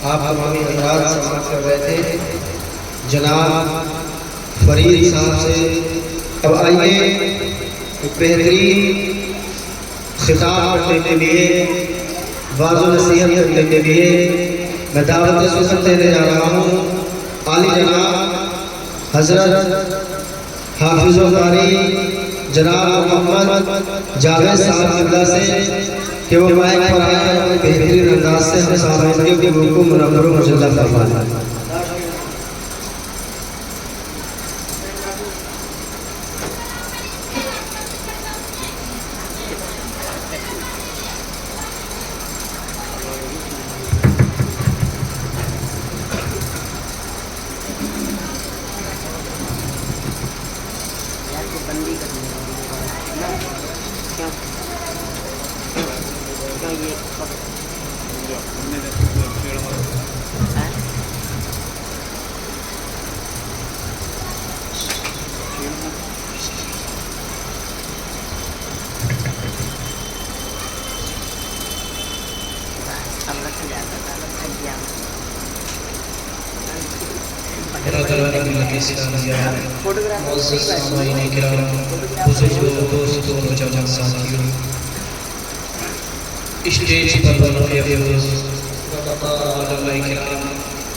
आप तमामी हज़रात समाप्त कर रहे थे जनाब फरीद साहब से। अब आइए एक बेहतरीन खिताब करने के लिए, वाज़ो नसीहत करने के लिए मैं दावत सुखत देने जा रहा हूँ आली जनाब हज़रत हाफिज़ुल क़ारी जनाब मोहम्मद जावेद साहब किबला से कि वो माइक पर आए और बेहतरीन अंदाज से हम सामने के गुरु को मुनव्वर मर्ज़िल्ला फरमाएं। स्टेज पर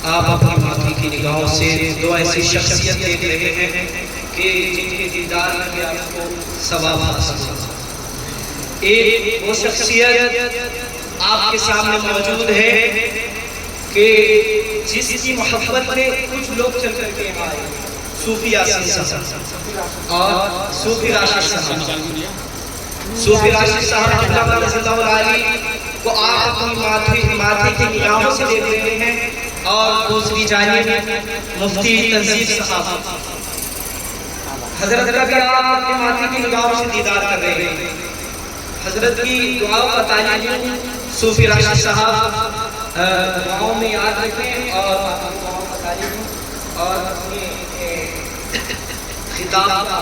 आप अपनी माथी की निगाहों से दो ऐसी शख्सियत देख रहे हैं कि जिनके दीदार में आपको सवाब हासिल। एक वो शख्सियत आपके सामने मौजूद है कि जिसकी मोहब्बत में कुछ लोग चल करके आए, सूफी यासीन साहब और सूफी राशिद साहब। सूफी राशिद साहब को आप अपनी माथे की निगाहों से देख रहे हैं और दूसरी जानिब मुफ्ती तंजीब साहब हजरत का भी आप अपनी माथे की निगाहों से दीदार कर रहे हैं। हजरत की दुआओं का तालीम सूफी राशिद साहब दुआओं में याद रखें और दुआओं का तालीम और अपने खिताब का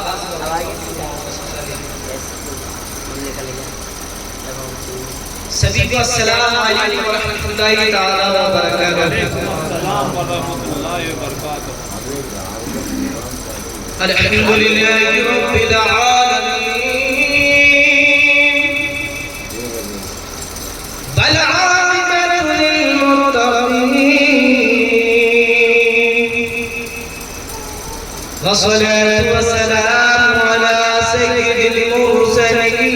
सभी को अस्सलाम वालेकुम व रहमतुल्लाहि तआला व बरकातहू। अल्हम्दुलिल्लाहि रब्बिल आलमीन वल आक़िबतु लिल मुत्तक़ीन वस्सलातु वस्सलामु अला सय्यिदिल मुरसलीन।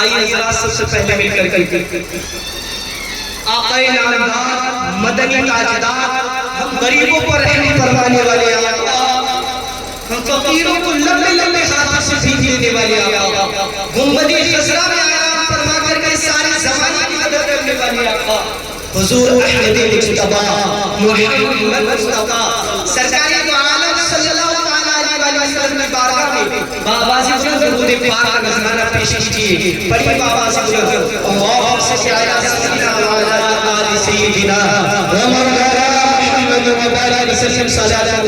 आइए जरा सबसे पहले मिलकर आक़ाए नामदार मदनी ताजदार हम गरीबों पर रहम फरमाने वाले आका, हम फकीरों को लंबे लंबे हाथों से भीख देने वाले आका, गुंबदी खसरा में आराम फरमा करके सारे ज़माने की मदद करने वाले आका, हुजूर अहमद मुस्तफा मुहम्मद मुस्तफा सरकारे दो आलम सल्लल्लाहु अलैहि वसल्लम की बारगाह में बाबा से दुरूद पाक का नज़राना पेश कीजिए। बड़ी बाबा से अल्लाह से शायरा सल्लल्लाहु अलैहि वसल्लम सल्लल्लाहु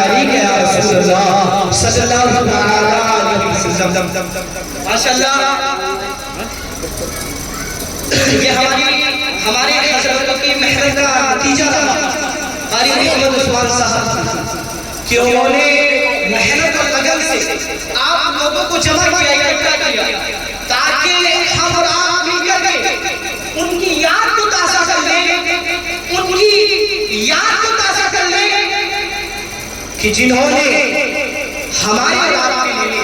अलैहि या रसूलल्लाह सल्लल्लाहु अलैहि वसल्लम। माशाअल्लाह ये हमारे हज़रत की मेहनत का नतीजा था। क़ारी मोहम्मद उस्मान साहब कि उन्होंने मेहनत और लगन से आप लोगों को जमा किया, इकट्ठा किया, ताकि हम और आप मिलकर के उनकी याद को ताज़ा कर दें कि जिन्होंने हमारे और आपके लिए,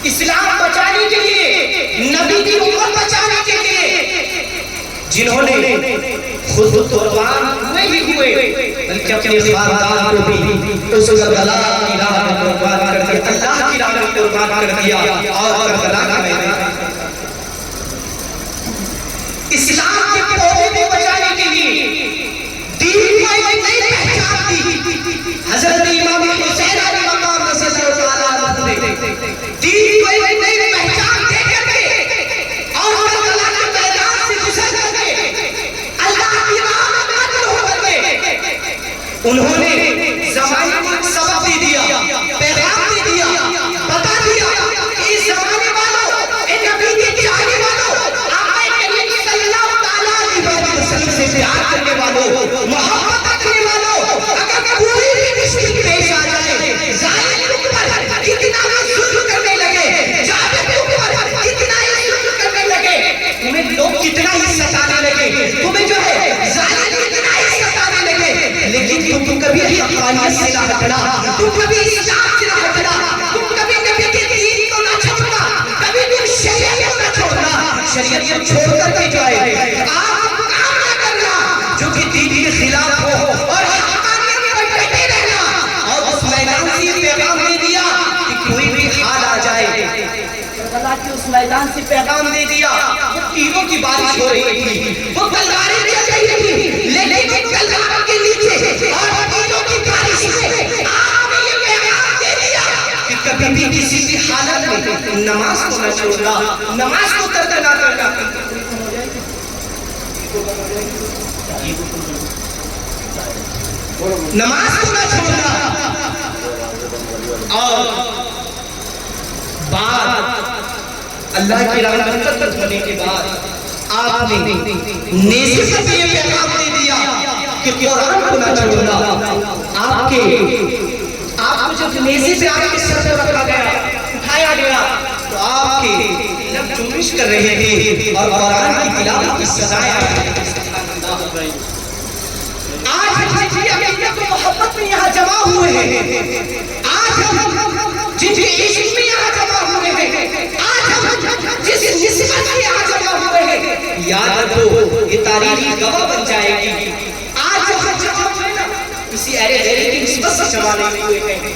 इस्लाम बचाने के लिए, नबी की उम्मत बचाने के लिए, जिन्होंने खुद कुर्बान हुए ही हुए, बल्कि अपने खानदान को भी उस करबला की राह में कुर्बान कर दिया, अल्लाह की राह में कुर्बान कर दिया। और करबला का मैदान इस्लाम के पौधे को बचाने के लिए दीन को एक नई पहचान दी। हजरत इमाम हुसैन अली मकाम रज़ियल्लाहु ताला अन्हु ने दीन को एक नई पहचान दे करके और करबला के मैदान से गुजर करके अल्लाह की राह में कत्ल हो करके उन्होंने ज़माने को एक सबक दे दिया, पैगाम दे दिया, बता दिया कि इस ज़माने वालों, इन नबी के चाहने वालों, आका करीम सल्लल्लाहु ताला अलैहि वसल्लम से प्यार करने वालों, मोहब्बत रखने वालों, अगर कोई भी मुश्किल पेश आ जाए, जालिम के ऊपर कितना भी जुल्म करने लगे, जाबिर के ऊपर कितना ही जुल्म करने लगे, तुम्हें लोग कितना ही सताने लगे, तुम्हें जो है जालिम कितना ही सताने लगे, लेकिन तुम कभी हक़ानियत से ना हटना, तुम कभी इस्लाम से ना हटना, तुम कभी नबी के दीन को ना छोड़ना, कभी तुम शरीयत को ना छोड़ना। शरीयत को छोड़ करके जो है आप काम ना करना जो कि दीन के खिलाफ हो, और हक़ानियत पर डटे रहना। और उस मैदान से पैगाम दे दिया कि कोई भी हाल आ जाए, करबला के उस मैदान से पैगाम दे दिया। वो तीरों की बारिश हो रही थी, वो तलवारें चल रही थी, लेकिन तलवारों के नीचे और तीरों की बारिश में आपने ये पैगाम दे दिया कि कभी भी किसी भी हालत में नमाज को न छोड़ना, नमाज को तर्क न करना। नमाज को न छोड़ना। और बाद अल्लाह की राह में कत्ल होने के बाद आपने नेज़े से ये पैगाम दे दिया कि कुरान को न छोड़ना। आपको जब नेज़े पे आपके सर पर रखा गया, उठाया गया, तो आपके लब जुम्बिश कर रहे थे और कुरान की तिलावत की सजाएं आ रही थी। आज जिनकी अकीदत और मोहब्बत में यहाँ जमा हुए हैं, आज हम जिनके इश्क में यहाँ जमा हुए हैं, आज हम जिस निस्बत में यहाँ जमा हुए हैं, याद रखो ये तारीख गवाह बन जाएगी। आज हम जमा हुए ना, किसी अरे की निस्बत से जमा नहीं हुए हैं,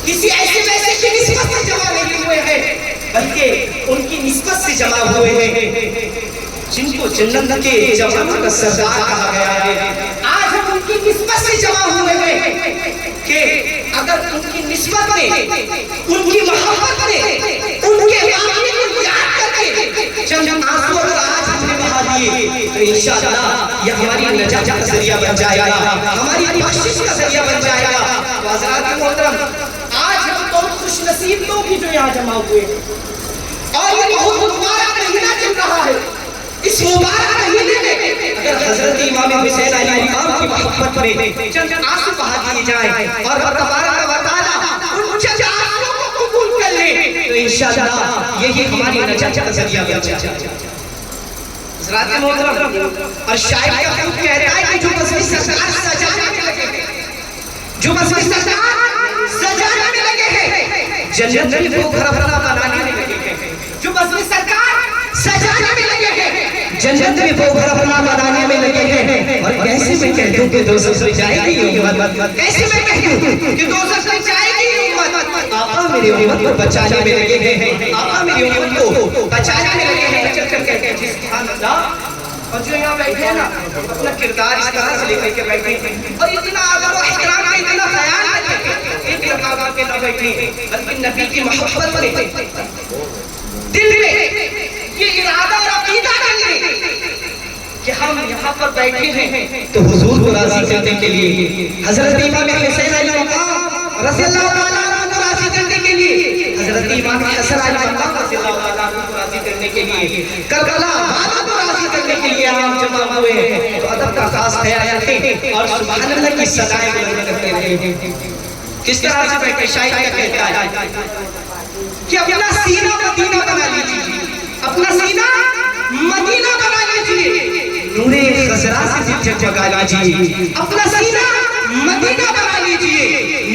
किसी ऐसे वैसे की निस्बत से जमा नहीं हुए हैं, बल्कि उनकी निस्बत से जमा हुए हैं जिनको जन्नत के जवानों का सरदार कहा गया है। आज हम उनकी निस्बत से जमा हुए हैं कि अगर उनकी निस्बत में, उनकी मोहब्बत में, उनके वाक़े को याद करके चंद आंसू अगर आज हमने बहा दिए तो इंशाअल्लाह ये हमारी नजात का जरिया बन जाएगा, हमारी बख्शिश का जरिया बन जाएगा। तो हज़रात मोहतरम, आज हम बहुत खुशनसीब लोग ही जो यहाँ जमा हुए हैं, और ये बहुत मुबारक महीना चल रहा है। इस मुबारक महीने में अगर हजरत इमाम हुसैन अली मकाम की मोहब्बत में चंद आंसू बहा दिए जाए और अल्लाह तबारक व तआला उन चंद आंसुओं को कबूल कर ले तो इंशाअल्लाह यही हमारी नजात का जरिया बन जाएगा। हज़रात मोहतरम, और शायद का खुद कहता है कि जो मजलिस सरकार सजाने में लगे हैं, जो मजलिस सरकार सजाने में लगे हैं, जन्नत में वो घर अपना बनाने में लगे हैं, जो मजलिस सरकार सजाने में लगे हैं, जन्नत में वो घर अपना बनाने में लगे हैं। और कैसे मैं कह दूं कि दोज़ख में जाएगी ये उम्मत, कैसे मैं कह दूं कि दोज़ख में जाएगी ये उम्मत। आका मेरी उम्मत को बचाने में लगे हैं, आका मेरी उम्मत को बचाने में लगे हैं। चल कर कहते हैं सुभान अल्लाह। और जो यहाँ बैठे हैं ना, अपना किरदार इस तरह से लेकर के बैठे हैं और इतना अदब और इहतराम का इतना ख्याल रखें, एक लगा के ना बैठे, बल्कि नबी की मोहब्बत में दिल में ये इरादा और अकीदा कर ले कि हम यहाँ पर बैठे हैं तो हुजूर को राजी करने के लिए, हजरत इमाम हुसैन अली मकाम रज़ियल्लाहु ताला अन्हु को राजी करने के लिए, हजरत इमाम हसन अली मकाम रज़ियल्लाहु ताला अन्हु को राजी करने के लिए, करबला वालों को राजी करने के लिए हम जमा हुए हैं। तो अदब का खास ख्याल रखें और सुभान अल्लाह की सदाएं बुलंद करते रहें। किस तरह से बैठे, शायद क्या कहता है कि अपना सीना मदीना बना लीजिए, अपना सीना मदीना बना लीजिए, नूरे खज़रा से जगमगा लीजिए, अपना सीना मदीना बना लीजिए,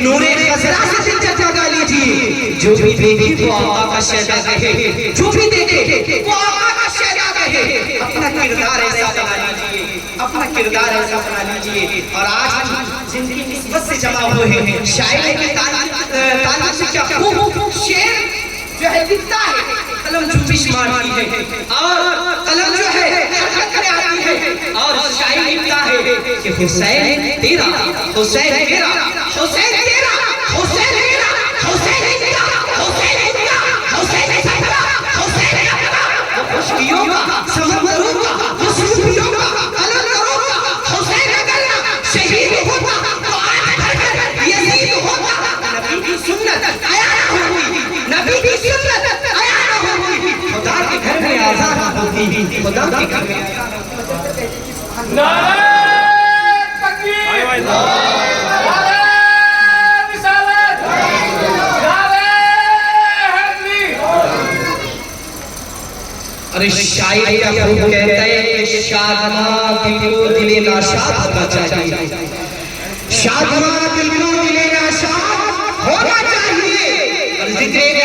नूरे खजरा से दिल जगा लीजिए। जो भी देखे वो आका का शहदा कहे, जो भी देखे वो आका का शहदा कहे। अपना किरदार ऐसा बना लीजिए, अपना किरदार ऐसा बना लीजिए। और आज जिनकी निस्बत से जमा हुए हैं शायरी की तालीम से क्या खूब शेर जो है दिखता है, कलम जुम्बिश मारती है और कलम जो है हरकत में आती है और शायरी लिखता है कि हुसैन तेरा, हुसैन तेरा, हुसैन तेरा, हुसैन तेरा, हुसैन तेरा, हुसैन तेरा, हुसैन तेरा, हुसैन तेरा। खुशियों का समंदरों का खुशियों का कलंदरों का हुसैन अगर शहीद होता तो आज यजीद होता। नबी की सुन्नत आया ना हुई, नबी की सुन्नत आया ना हुई। खुदा के घर में आजाद होती, खुदा के घर में नारे तकबीर, नारे रिसालत, नारे हैदरी। अरे शायर क्या खूब कहता है कि शादमा दिल को दिले नाशाद होना चाहिए, शादमा दिल को दिले नाशाद होना चाहिए। और जिक्र